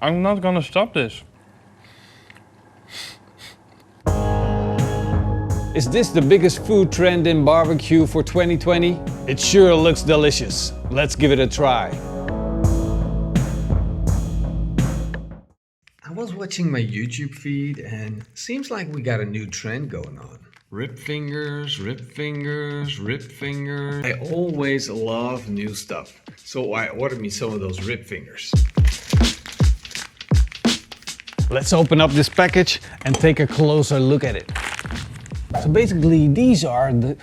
I'm not gonna stop this. Is this the biggest food trend in barbecue for 2020? It sure looks delicious. Let's give it a try. I was watching my YouTube feed and seems like we got a new trend going on. Rib fingers, rib fingers, rib fingers. I always love new stuff, so I ordered me some of those rib fingers. Let's open up this package and take a closer look at it. So basically these are the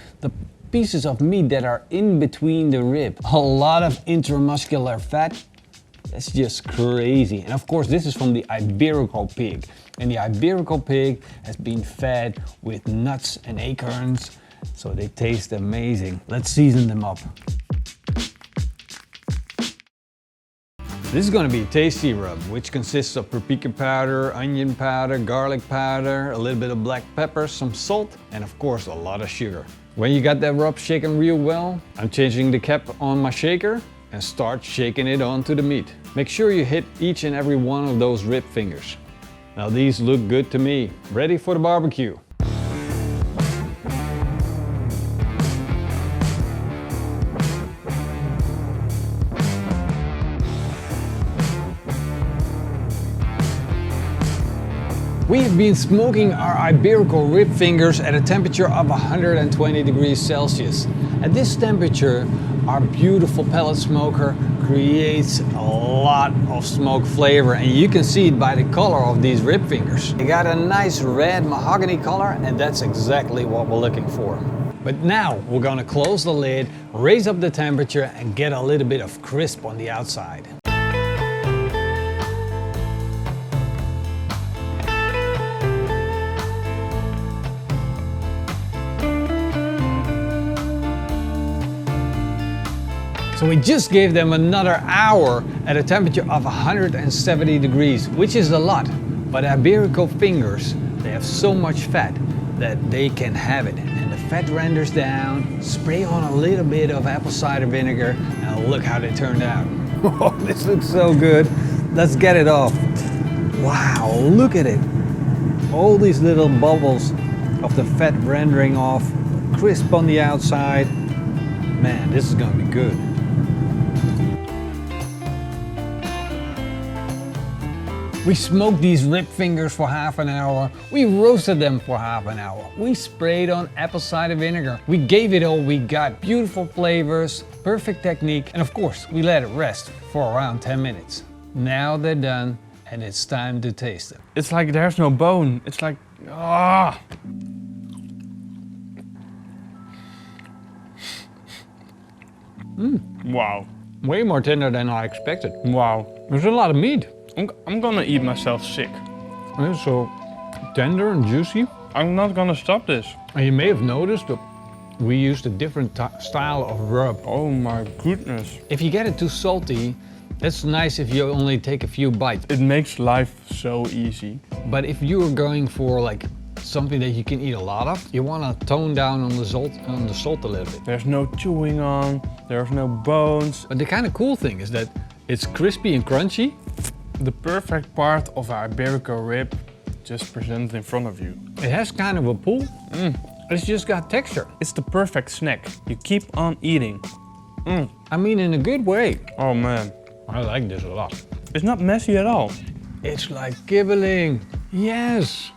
pieces of meat that are in between the rib. A lot of intramuscular fat. That's just crazy. And of course this is from the Iberico pig. And the Iberico pig has been fed with nuts and acorns, so they taste amazing. Let's season them up. This is going to be a tasty rub, which consists of paprika powder, onion powder, garlic powder, a little bit of black pepper, some salt, and of course a lot of sugar. When you got that rub shaken real well, I'm changing the cap on my shaker and start shaking it onto the meat. Make sure you hit each and every one of those rib fingers. Now these look good to me. Ready for the barbecue. We have been smoking our Iberico rib fingers at a temperature of 120 degrees Celsius. At this temperature, our beautiful pellet smoker creates a lot of smoke flavor, and you can see it by the color of these rib fingers. They got a nice red mahogany color, and that's exactly what we're looking for. But now we're gonna close the lid, raise up the temperature, and get a little bit of crisp on the outside. So we just gave them another hour at a temperature of 170 degrees, which is a lot. But Iberico fingers, they have so much fat that they can have it. And the fat renders down, spray on a little bit of apple cider vinegar, and look how they turned out. Oh, this looks so good. Let's get it off. Wow, look at it. All these little bubbles of the fat rendering off, crisp on the outside. Man, this is gonna be good. We smoked these rib fingers for half an hour. We roasted them for half an hour. We sprayed on apple cider vinegar. We gave it all we got. Beautiful flavors, perfect technique, and of course, we let it rest for around 10 minutes. Now they're done, and it's time to taste them. It's like there's no bone. It's like, ah. Wow. Way more tender than I expected. Wow. There's a lot of meat. I'm gonna eat myself sick. It's so tender and juicy. I'm not gonna stop this. And you may have noticed that we used a different style of rub. Oh my goodness. If you get it too salty, it's nice if you only take a few bites. It makes life so easy. But if you're going for like something that you can eat a lot of, you want to tone down on the salt a little bit. There's no chewing on, there's no bones. But the kind of cool thing is that it's crispy and crunchy. The perfect part of our Iberico rib just presented in front of you. It has kind of a pull. It's just got texture. It's the perfect snack. You keep on eating. I mean, in a good way. Oh man. I like this a lot. It's not messy at all. It's like kibbeling. Yes.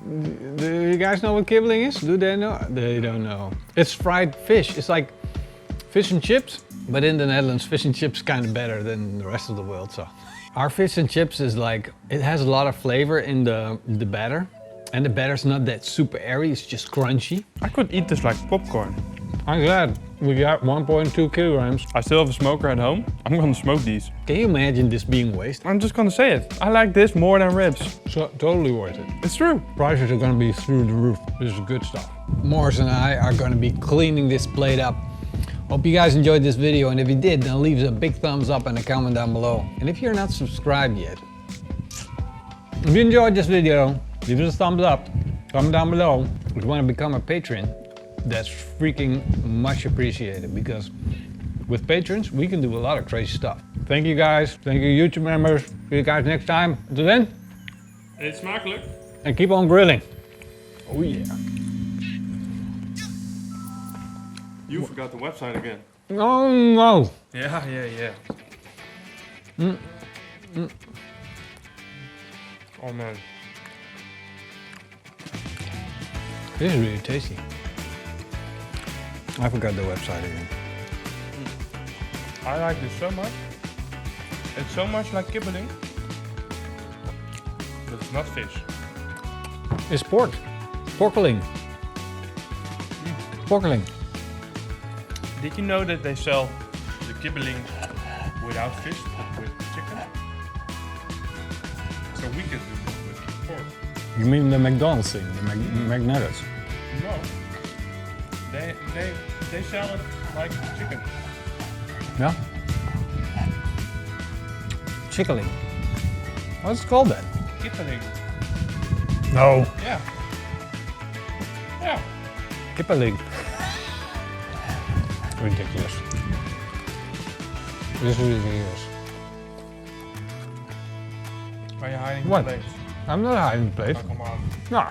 Do you guys know what kibbeling is? Do they know? They don't know. It's fried fish. It's like fish and chips. But in the Netherlands, fish and chips kind of better than the rest of the world, so. Our fish and chips is like, it has a lot of flavor in the batter. And the batter's not that super airy, it's just crunchy. I could eat this like popcorn. I'm glad we got 1.2 kilograms. I still have a smoker at home. I'm gonna smoke these. Can you imagine this being waste? I'm just gonna say it. I like this more than ribs. So, totally worth it. It's true. Prices are gonna be through the roof. This is good stuff. Morris and I are gonna be cleaning this plate up. Hope you guys enjoyed this video, and if you did, then leave us a big thumbs up and a comment down below. And if you're not subscribed yet, if you enjoyed this video, leave us a thumbs up, comment down below. If you want to become a patron, that's freaking much appreciated, because With patrons, we can do a lot of crazy stuff. Thank you guys. Thank you YouTube members. See you guys next time. Until then. Eet smakelijk. And keep on grilling. Oh yeah. You forgot the website again. Oh no. Yeah. Oh man. This is really tasty. I forgot the website again. I like this so much. It's so much like kibbeling. But it's not fish. It's pork. Porkeling. Porkeling. Did you know that they sell the kibbeling without fish, but with chicken? So we can do this with pork. You mean the McDonald's thing, the McNuggets? No. They sell it like chicken. Yeah. Chickeling. What's it called then? Kibbeling. No. Yeah. Yeah. Kippeling. Ridiculous. This is ridiculous. Are you hiding What? the plates? I'm not hiding the plate. Oh, come on. No.